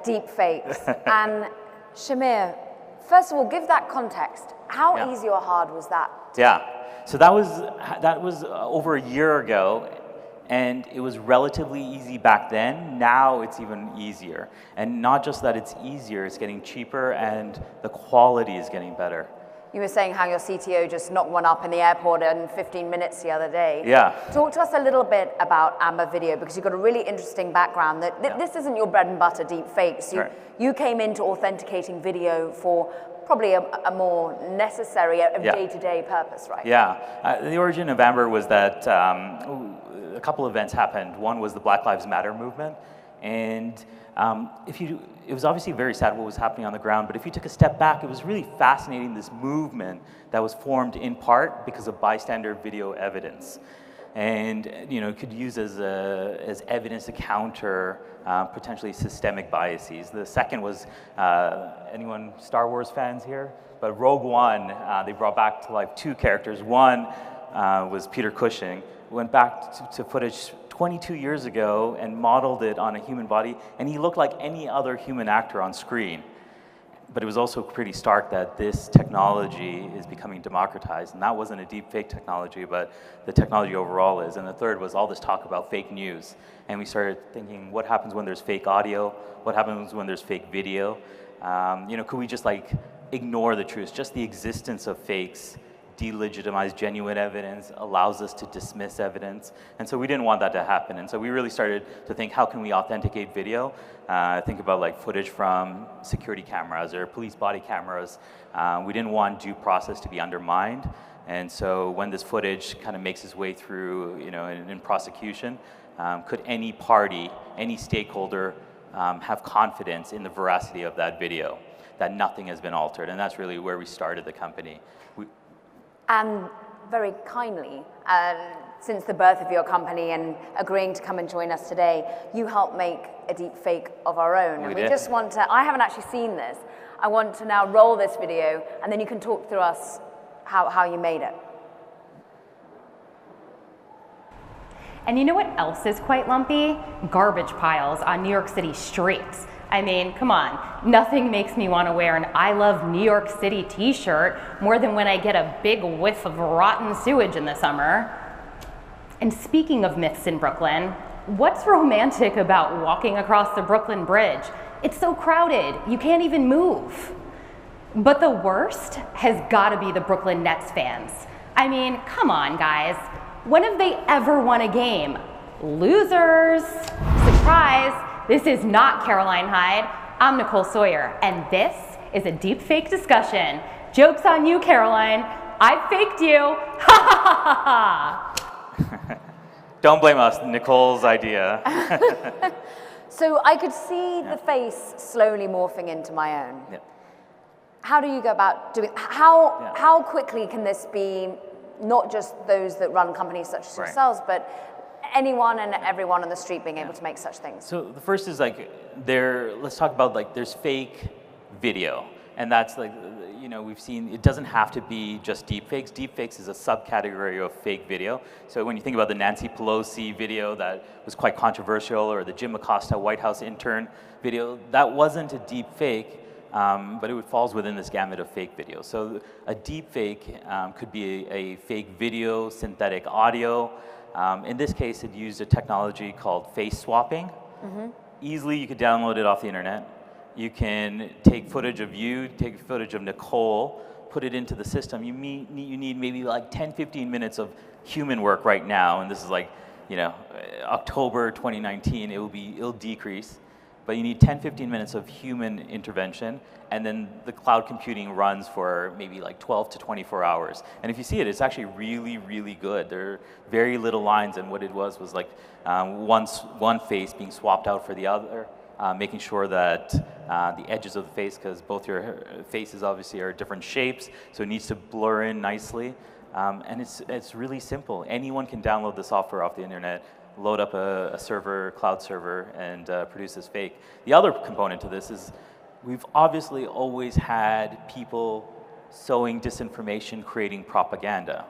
Deepfakes. And Shamir, first of all, give that context. How easy or hard was that? So that was over a year ago, and it was relatively easy back then. Now it's even easier. And not just that it's easier, it's getting cheaper, and the quality is getting better. You were saying how your CTO just knocked one up in the airport in 15 minutes the other day. Yeah. Talk to us a little bit about Amber Video, because you've got a really interesting background. This isn't your bread and butter, deep fakes. You came into authenticating video for probably a more necessary, day-to-day purpose, right? Yeah. The origin of Amber was that a couple of events happened. One was the Black Lives Matter movement, and it was obviously very sad what was happening on the ground, but if you took a step back, it was really fascinating, this movement that was formed in part because of bystander video evidence. And could use as evidence to counter potentially systemic biases. The second was, anyone Star Wars fans here? But Rogue One, they brought back to life two characters. One was Peter Cushing, went back to footage 22 years ago and modeled it on a human body, and he looked like any other human actor on screen. But it was also pretty stark that this technology is becoming democratized, and that wasn't a deep fake technology, but the technology overall is. And the third was all this talk about fake news. And we started thinking, what happens when there's fake audio? What happens when there's fake video? Could we just ignore the truth? Just the existence of fakes delegitimize genuine evidence, allows us to dismiss evidence. And so we didn't want that to happen. And so we really started to think, how can we authenticate video? Think about footage from security cameras or police body cameras. We didn't want due process to be undermined. And so when this footage kind of makes its way through, in prosecution, could any party, any stakeholder have confidence in the veracity of that video, that nothing has been altered? And that's really where we started the company. And very kindly, since the birth of your company and agreeing to come and join us today, you helped make a deep fake of our own. And we just want to, I haven't actually seen this. I want to now roll this video, and then you can talk through us how you made it. And you know what else is quite lumpy? Garbage piles on New York City streets. I mean, come on, nothing makes me want to wear an I Love New York City t-shirt more than when I get a big whiff of rotten sewage in the summer. And speaking of myths in Brooklyn, what's romantic about walking across the Brooklyn Bridge? It's so crowded, you can't even move. But the worst has got to be the Brooklyn Nets fans. I mean, come on, guys. When have they ever won a game? Losers. Surprise. This is not Caroline Hyde. I'm Nicole Sawyer, and this is a deep fake discussion. Joke's on you, Caroline. I faked you. Ha ha ha ha. Don't blame us, Nicole's idea. So I could see the face slowly morphing into my own. Yep. How do you go about doing, how quickly can this be not just those that run companies such as yourselves, but anyone and everyone on the street being able to make such things? So the first is let's talk about there's fake video. And that's we've seen, it doesn't have to be just deepfakes. Deepfakes is a subcategory of fake video. So when you think about the Nancy Pelosi video that was quite controversial, or the Jim Acosta White House intern video, that wasn't a deepfake, but it falls within this gamut of fake video. So a deepfake could be a fake video, synthetic audio. In this case, it used a technology called face swapping. Mm-hmm. Easily, you could download it off the internet. You can take footage of you, take footage of Nicole, put it into the system. You need maybe 10, 15 minutes of human work right now, and this is October 2019. It'll decrease, but you need 10, 15 minutes of human intervention, and then the cloud computing runs for maybe 12 to 24 hours. And if you see it, it's actually really, really good. There are very little lines, and what it was one face being swapped out for the other, making sure that the edges of the face, because both your faces obviously are different shapes, so it needs to blur in nicely. And it's really simple. Anyone can download the software off the internet, load up a server, cloud server, and produce this fake. The other component to this is we've obviously always had people sowing disinformation, creating propaganda.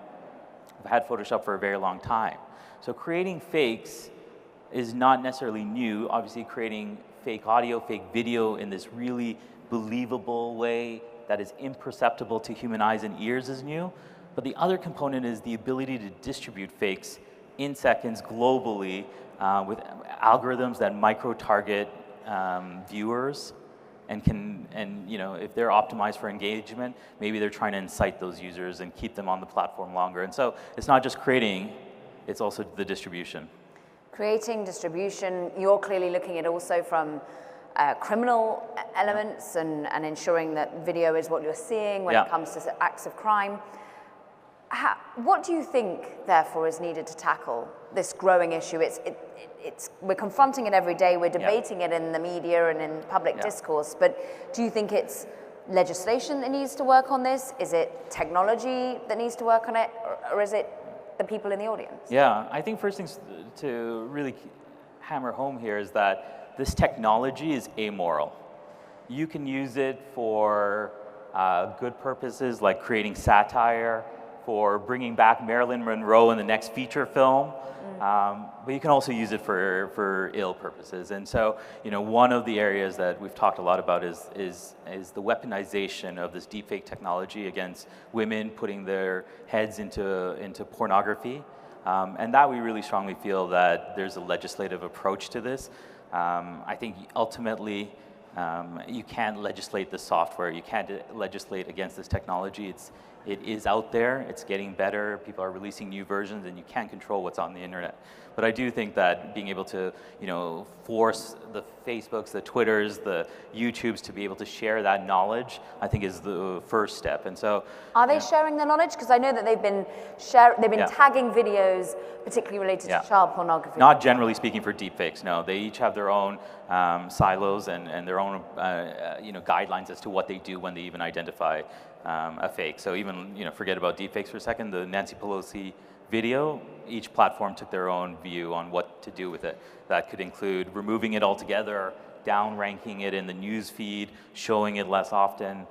We've had Photoshop for a very long time. So creating fakes is not necessarily new. Obviously, creating fake audio, fake video in this really believable way that is imperceptible to human eyes and ears is new. But the other component is the ability to distribute fakes in seconds globally with algorithms that micro-target viewers and you know, if they're optimized for engagement, maybe they're trying to incite those users and keep them on the platform longer. And so it's not just creating, it's also the distribution. Creating, distribution, you're clearly looking at also from criminal elements and ensuring that video is what you're seeing when it comes to acts of crime. What do you think, therefore, is needed to tackle this growing issue? We're confronting it every day, we're debating it in the media and in public discourse, but do you think it's legislation that needs to work on this? Is it technology that needs to work on it? Or is it the people in the audience? Yeah, I think first things to really hammer home here is that this technology is amoral. You can use it for good purposes like creating satire, for bringing back Marilyn Monroe in the next feature film, but you can also use it for ill purposes. And so, you know, one of the areas that we've talked a lot about is the weaponization of this deepfake technology against women putting their heads into pornography. And that we really strongly feel that there's a legislative approach to this. I think ultimately, you can't legislate the software. You can't legislate against this technology. It is out there. It's getting better. People are releasing new versions, and you can't control what's on the internet. But I do think that being able to, you know, force the Facebooks, the Twitters, the YouTubes to be able to share that knowledge, I think is the first step. And so, are they sharing the knowledge? Because I know that they've been tagging videos, particularly related to child pornography. Not generally speaking for deepfakes. No, they each have their own silos and their own, you know, guidelines as to what they do when they even identify a fake. So even, you know, forget about deepfakes for a second. The Nancy Pelosi video, each platform took their own view on what to do with it. That could include removing it altogether, down-ranking it in the news feed, showing it less often,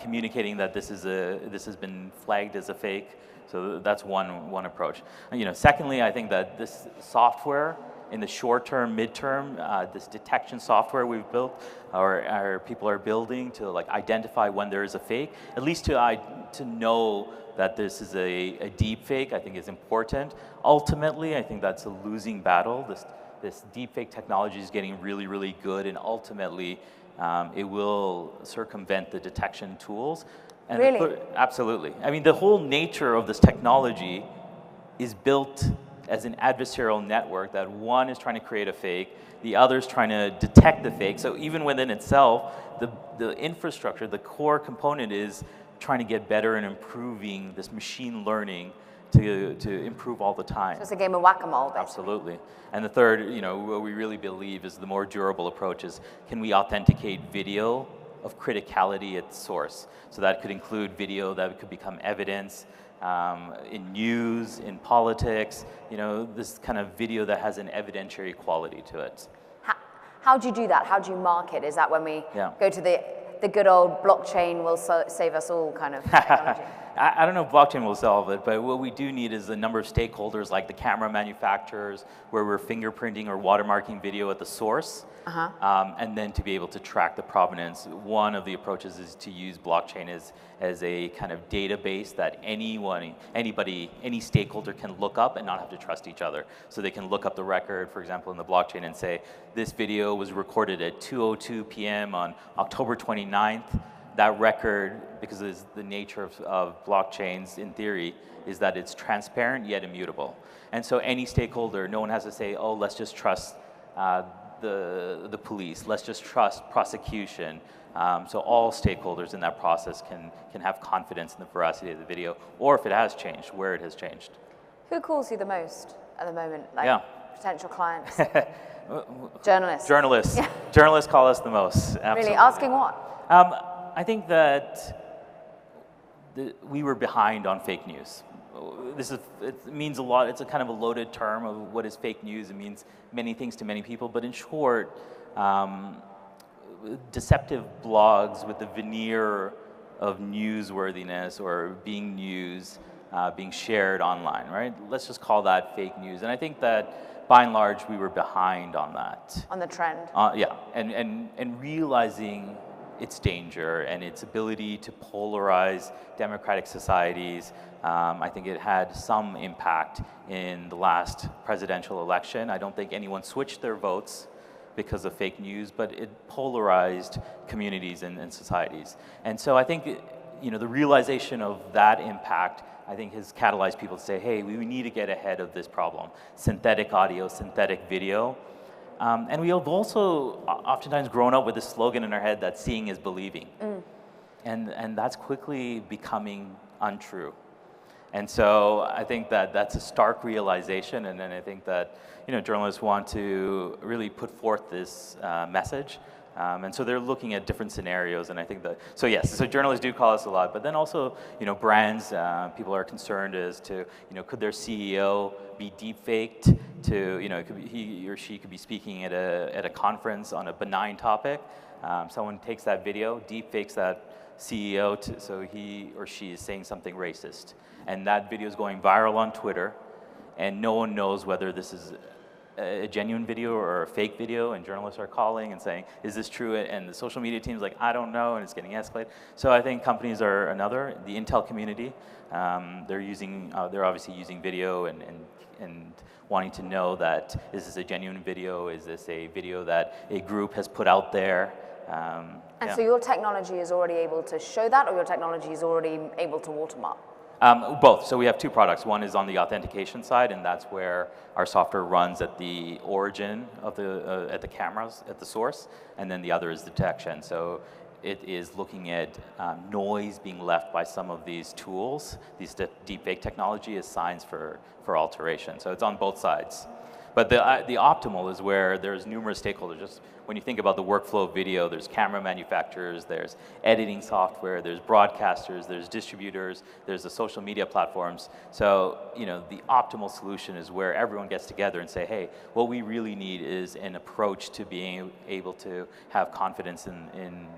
communicating that this has been flagged as a fake. So that's one approach. You know, secondly, I think that this software in the short term, midterm, this detection software we've built, or our people are building to like identify when there is a fake, at least to know that this is a deep fake, I think is important. Ultimately, I think that's a losing battle. This deep fake technology is getting really, really good, and ultimately, it will circumvent the detection tools. And really? Absolutely. I mean, the whole nature of this technology is built as an adversarial network that one is trying to create a fake, the other is trying to detect the fake. So even within itself, the infrastructure, the core component is trying to get better and improving this machine learning to improve all the time. So it's a game of whack-a-mole, basically. Absolutely. And the third, you know, what we really believe is the more durable approach is, can we authenticate video of criticality at source? So that could include video that could become evidence, in news, in politics, you know, this kind of video that has an evidentiary quality to it. How do you do that? How do you mark it? Is that when we go to the good old blockchain will save us all kind of technology? I don't know if blockchain will solve it, but what we do need is a number of stakeholders like the camera manufacturers, where we're fingerprinting or watermarking video at the source, and then to be able to track the provenance. One of the approaches is to use blockchain as a kind of database that anybody, any stakeholder can look up and not have to trust each other. So they can look up the record, for example, in the blockchain and say, this video was recorded at 2:02 p.m. on October 29th. That record, because it's the nature of blockchains in theory, is that it's transparent yet immutable. And so any stakeholder, no one has to say, oh, let's just trust the police, let's just trust prosecution. So all stakeholders in that process can have confidence in the veracity of the video, or if it has changed, where it has changed. Who calls you the most at the moment? Like potential clients? Journalists. Journalists. Yeah. Journalists call us the most. Absolutely. Really? Asking what? I think that we were behind on fake news. It means a lot. It's a kind of a loaded term of what is fake news. It means many things to many people. But in short, deceptive blogs with the veneer of newsworthiness or being news, being shared online, right? Let's just call that fake news. And I think that by and large, we were behind on that. On the trend. Yeah, and realizing its danger and its ability to polarize democratic societies. I think it had some impact in the last presidential election. I don't think anyone switched their votes because of fake news, but it polarized communities and societies. And so I think, the realization of that impact, I think, has catalyzed people to say, hey, we need to get ahead of this problem. Synthetic audio, synthetic video. And we have also oftentimes grown up with this slogan in our head that seeing is believing. And that's quickly becoming untrue. And so I think that that's a stark realization, and then I think that journalists want to really put forth this message. And so they're looking at different scenarios, and I think that, so yes, so journalists do call us a lot, but then also, brands, people are concerned as to, could their CEO be deepfaked to, it could be, he or she could be speaking at a conference on a benign topic. Someone takes that video, deepfakes that CEO, so he or she is saying something racist. And that video is going viral on Twitter, and no one knows whether this is a genuine video or a fake video, and journalists are calling and saying, is this true? And the social media team's like, I don't know, and it's getting escalated. So I think companies are another. The Intel community, they're obviously using video and wanting to know that, is this a genuine video? Is this a video that a group has put out there? So your technology is already able to show that, or your technology is already able to watermark? Both. So we have two products. One is on the authentication side, and that's where our software runs at the origin of at the cameras, at the source, and then the other is detection. So it is looking at noise being left by some of these tools. These deepfake technology as signs for alteration. So it's on both sides. But the optimal is where there's numerous stakeholders. Just when you think about the workflow of video, there's camera manufacturers, there's editing software, there's broadcasters, there's distributors, there's the social media platforms. So, the optimal solution is where everyone gets together and say, hey, what we really need is an approach to being able to have confidence in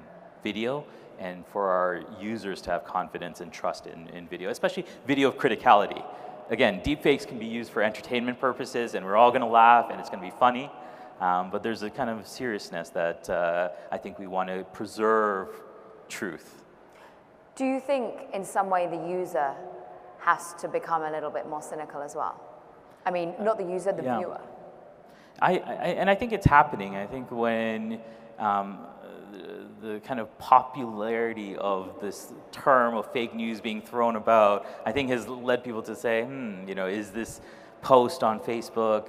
video, and for our users to have confidence and trust in video, especially video of criticality. Again, deepfakes can be used for entertainment purposes, and we're all going to laugh, and it's going to be funny. But there's a kind of seriousness that I think we want to preserve truth. Do you think, in some way, the user has to become a little bit more cynical as well? I mean, not the user, the viewer. And I think it's happening. I think when the kind of popularity of this term of fake news being thrown about, I think has led people to say, is this post on Facebook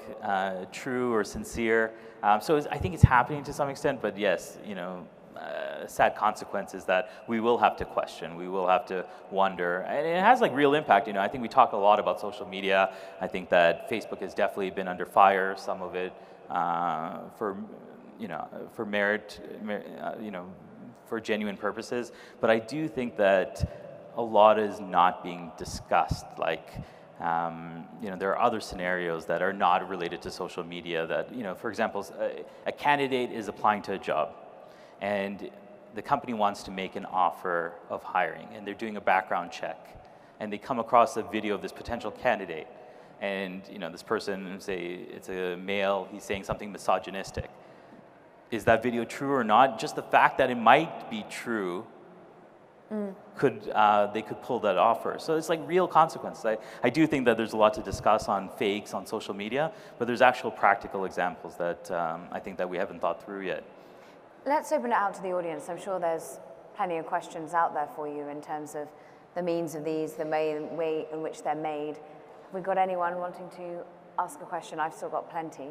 true or sincere? So I think it's happening to some extent, but yes, sad consequences that we will have to question, we will have to wonder, and it has real impact. I think we talk a lot about social media. I think that Facebook has definitely been under fire, some of it for merit, for genuine purposes. But I do think that a lot is not being discussed. There are other scenarios that are not related to social media that, for example, a candidate is applying to a job, and the company wants to make an offer of hiring, and they're doing a background check, and they come across a video of this potential candidate, and this person, say it's a male, he's saying something misogynistic. Is that video true or not? Just the fact that it might be true, they could pull that offer. So it's real consequences. I do think that there's a lot to discuss on fakes on social media, but there's actual practical examples that I think that we haven't thought through yet. Let's open it out to the audience. I'm sure there's plenty of questions out there for you in terms of the means of these, the way in which they're made. Have we got anyone wanting to ask a question? I've still got plenty,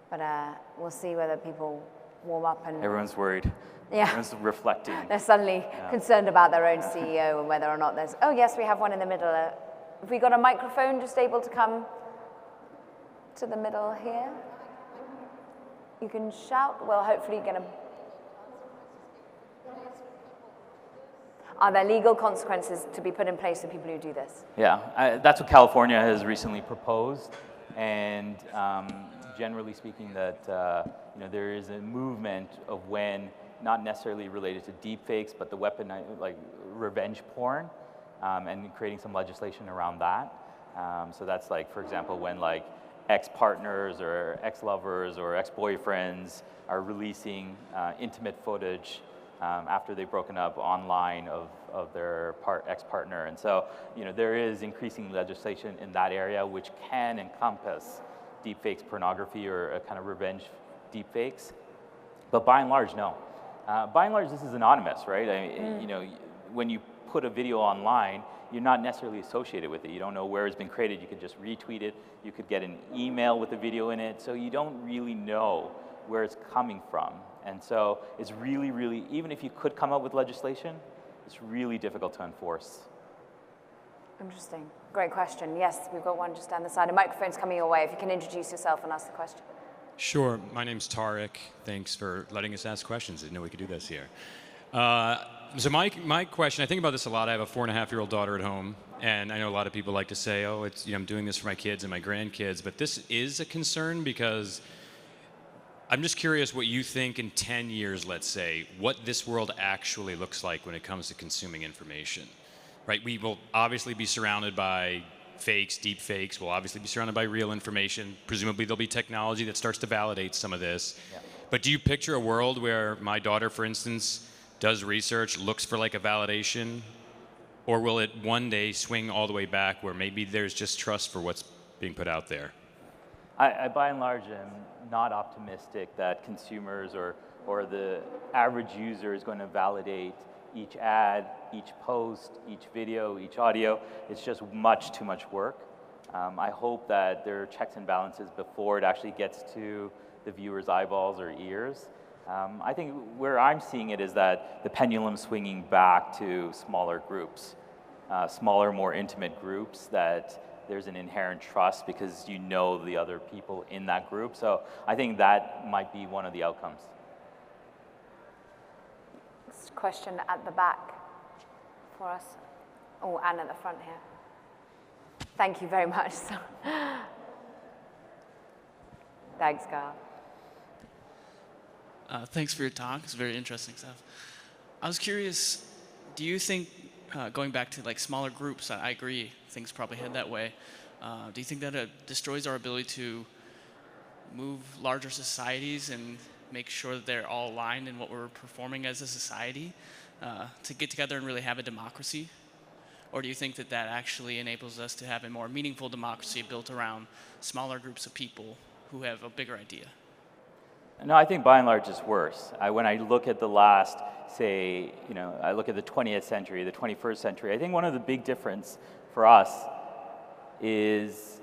but we'll see whether people warm up and... Everyone's worried. Yeah. Everyone's reflecting. They're suddenly concerned about their own CEO and whether or not there's... Oh, yes, we have one in the middle. Have we got a microphone just able to come to the middle here? You can shout. Well, hopefully you're going to... Are there legal consequences to be put in place for people who do this? Yeah, that's what California has recently proposed. And generally speaking, that there is a movement of when, not necessarily related to deepfakes, but the weapon, revenge porn, and creating some legislation around that. So that's for example, when ex-partners or ex-lovers or ex-boyfriends are releasing intimate footage after they've broken up online of their ex-partner. And so, there is increasing legislation in that area which can encompass deepfakes, pornography, or a kind of revenge deepfakes. But by and large, no. By and large, this is anonymous, right? When you put a video online, you're not necessarily associated with it. You don't know where it's been created. You could just retweet it. You could get an email with a video in it. So you don't really know where it's coming from. And so it's really, really, even if you could come up with legislation, it's really difficult to enforce. Interesting. Great question. Yes, we've got one just down the side. A microphone's coming your way. If you can introduce yourself and ask the question. Sure. My name's Tarek. Thanks for letting us ask questions. I didn't know we could do this here. So my question, I think about this a lot. I have a 4.5-year-old daughter at home, and I know a lot of people like to say, oh, it's, I'm doing this for my kids and my grandkids, but this is a concern because I'm just curious what you think in 10 years, let's say, what this world actually looks like when it comes to consuming information, right? We will obviously be surrounded by fakes, deep fakes. We'll obviously be surrounded by real information. Presumably there'll be technology that starts to validate some of this. Yeah. But do you picture a world where my daughter, for instance, does research, looks for like a validation, or will it one day swing all the way back where maybe there's just trust for what's being put out there? I by and large am not optimistic that consumers or the average user is going to validate each ad, each post, each video, each audio. It's just much too much work. I hope that there are checks and balances before it actually gets to the viewer's eyeballs or ears. I think where I'm seeing it is that the pendulum's swinging back to smaller groups, smaller, more intimate groups that there's an inherent trust because you know the other people in that group. So I think that might be one of the outcomes. Next question at the back for us. Oh, and at the front here. Thank you very much. Thanks, Carl. Thanks for your talk. It's very interesting stuff. I was curious, do you think, going back to like smaller groups, I agree, things probably head that way. Do you think that it destroys our ability to move larger societies and make sure that they're all aligned in what we're performing as a society to get together and really have a democracy? Or do you think that that actually enables us to have a more meaningful democracy built around smaller groups of people who have a bigger idea? No, I think by and large it's worse. When I look at the last, say, I look at the 20th century, the 21st century, I think one of the big difference for us is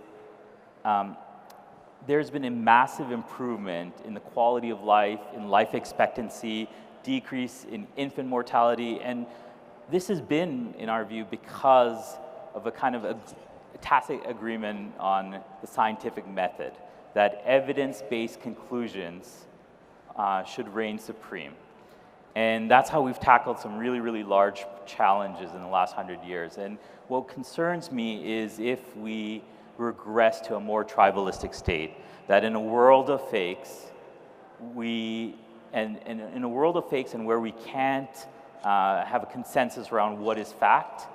there's been a massive improvement in the quality of life, in life expectancy, decrease in infant mortality, and this has been, in our view, because of a kind of a tacit agreement on the scientific method, that evidence-based conclusions should reign supreme. And that's how we've tackled some really, really large challenges in the last 100 years. And what concerns me is if we regress to a more tribalistic state, that in a world of fakes, in a world of fakes and where we can't have a consensus around what is fact,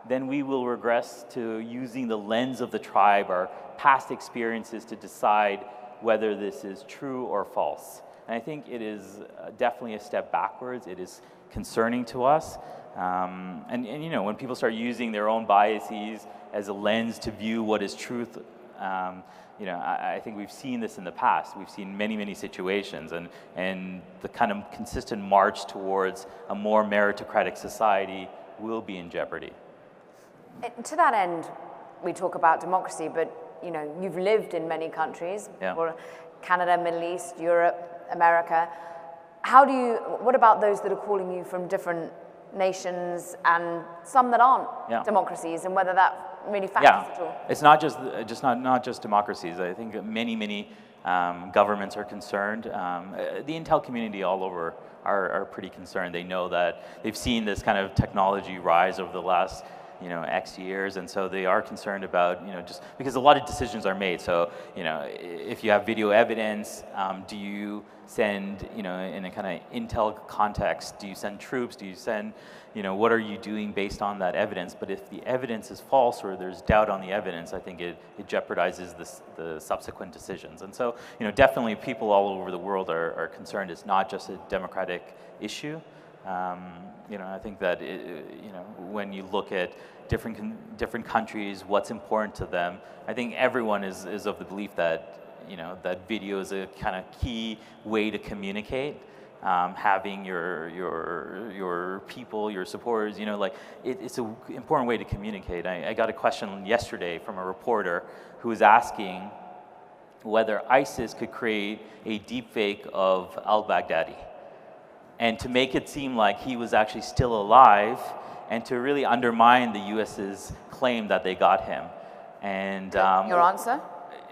then we will regress to using the lens of the tribe, our past experiences, to decide whether this is true or false. And I think it is definitely a step backwards. It is concerning to us. And when people start using their own biases as a lens to view what is truth, I think we've seen this in the past. We've seen many, many situations, and the kind of consistent march towards a more meritocratic society will be in jeopardy. To that end, we talk about democracy, but you've lived in many countries, yeah. Canada, Middle East, Europe, America. What about those that are calling you from different nations and some that aren't democracies, and whether that really factors at all? It's not just democracies. I think many governments are concerned. The intel community all over are pretty concerned. They know that they've seen this kind of technology rise over the last X years, and so they are concerned about, just because a lot of decisions are made. So, if you have video evidence, do you send, in a kind of intel context, do you send troops? Do you send, what are you doing based on that evidence? But if the evidence is false or there's doubt on the evidence, I think it jeopardizes the subsequent decisions. And so, definitely people all over the world are concerned. It's not just a democratic issue. I think that when you look at different countries, what's important to them, I think everyone is of the belief that that video is a kind of key way to communicate. Having your people, your supporters, it's an important way to communicate. I got a question yesterday from a reporter who was asking whether ISIS could create a deepfake of al-Baghdadi, and to make it seem like he was actually still alive, and to really undermine the U.S.'s claim that they got him. And your answer?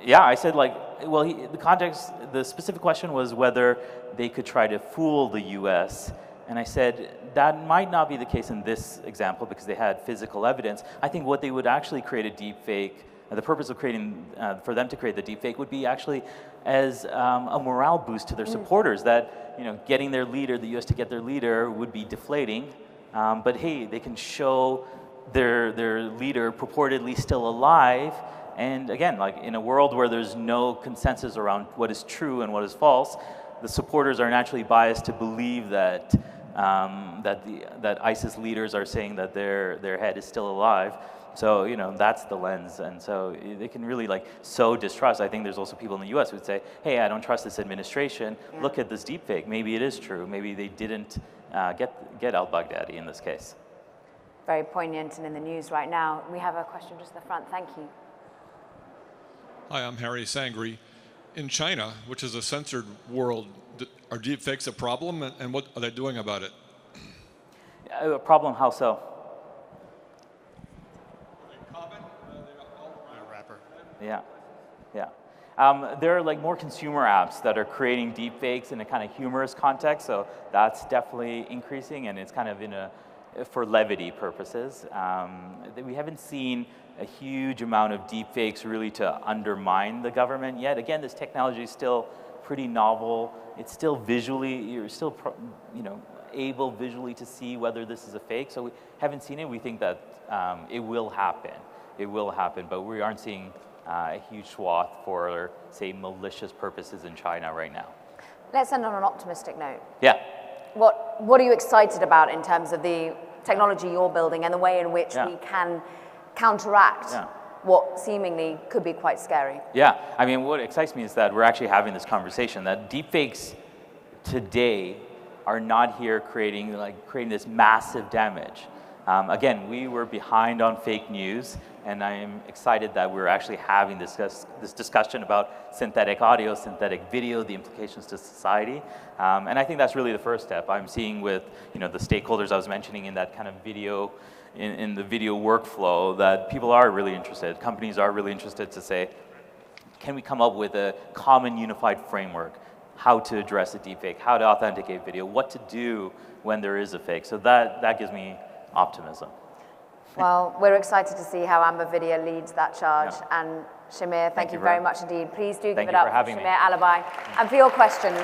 Yeah, I said the specific question was whether they could try to fool the U.S. And I said that might not be the case in this example because they had physical evidence. I think what they would actually create a deepfake, the purpose of creating, for them to create the deepfake would be actually as a morale boost to their supporters, that getting their leader, the U.S. to get their leader would be deflating. But hey, they can show their leader purportedly still alive. And again, in a world where there's no consensus around what is true and what is false, the supporters are naturally biased to believe that that ISIS leaders are saying that their head is still alive. So that's the lens, and so they can really sow distrust. I think there's also people in the U.S. who would say, "Hey, I don't trust this administration. Yeah. Look at this deepfake. Maybe it is true. Maybe they didn't get al-Baghdadi in this case." Very poignant and in the news right now. We have a question just at the front. Thank you. Hi, I'm Harry Sangri. In China, which is a censored world, are deepfakes a problem, and what are they doing about it? A problem? How so? Are they common? A rapper. Yeah. There are more consumer apps that are creating deepfakes in a kind of humorous context, so that's definitely increasing, and it's kind of for levity purposes. We haven't seen a huge amount of deepfakes really to undermine the government yet. Again, this technology is still pretty novel. It's still you're still able visually to see whether this is a fake. So we haven't seen it. We think that it will happen. It will happen, but we aren't seeing a huge swath for, say, malicious purposes in China right now. Let's end on an optimistic note. Yeah. What are you excited about in terms of the technology you're building and the way in which we can counteract what seemingly could be quite scary? Yeah, I mean, what excites me is that we're actually having this conversation, that deepfakes today are not here creating this massive damage. Again, we were behind on fake news, and I am excited that we're actually having this discussion about synthetic audio, synthetic video, the implications to society. And I think that's really the first step. I'm seeing with the stakeholders I was mentioning in that kind of video, in the video workflow, that people are really interested. Companies are really interested to say, can we come up with a common unified framework? How to address a deepfake, how to authenticate video, what to do when there is a fake. So that gives me optimism. Well, we're excited to see how Amber Video leads that charge. Yeah. And Shamir, thank you very much indeed. Please do give it up for Shamir, Allibhai, and for your questions.